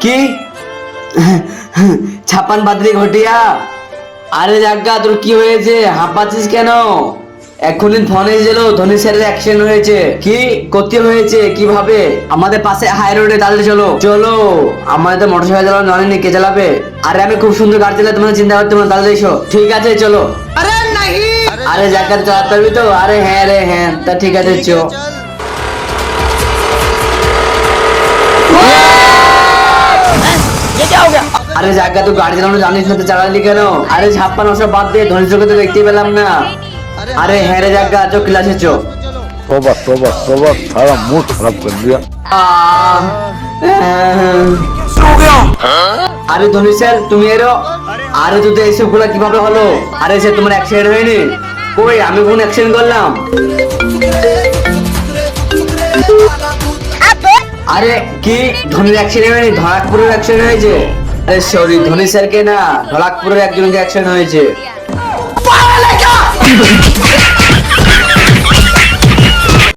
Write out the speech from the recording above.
কি? ছাপান বাদরি ঘটিয়া। আরে জাগা, তোর কি হয়েছে? হাঁপাচ্ছিস কেন? এক্ষুনি ফোন এসেছিল, ধোনি স্যারের অ্যাক্সিডেন্ট হয়েছে। কি করতে হয়েছে? কিভাবে? আমাদের পাশে হাই রোডে, তাহলে চলো চলো। আমাদের তো মোটরসাইকেল চালানো জানেনি, কে চালাবে? আরে আমি খুব সুন্দর গাড়ি চালাই, তোমার চিন্তা করতে হবে না, তাহলে এসো। ঠিক আছে চলো। আরে জাগা, চালাতে পারবি তো? আরে হ্যাঁ রে হ্যাঁ, তা ঠিক আছে চো। আরে জায়গা, তুই গাড়ি চালানো জানিস না, তো চালালি কেন? আরে ছাপ্পান ওসব বাদ দিয়ে, ধনী চোখে তো দেখতে পেলাম না। আরে হ্যাঁ রে জায়গা, চো ক্লাসে চো। तोबा तोबा तोबा सारा मूड खराब कर दिया। আরে ধনী স্যার, তুমি এরো? আরে তুই তো এইসব গুলা কিভাবে হলো? আরে স্যার, তোমার অ্যাক্সিডেন্ট হয়নি? কই, আমি কোন অ্যাক্সিডেন্ট করলাম? আরে কি, ধনীর অ্যাক্সিডেন্ট হয়নি, ধরাকপুরের অ্যাক্সিডেন্ট হয়েছে। আরে সরি, ধনী স্যারকে না, ধরাকপুরের একজনকে অ্যাক্সিডেন্ট হয়েছে।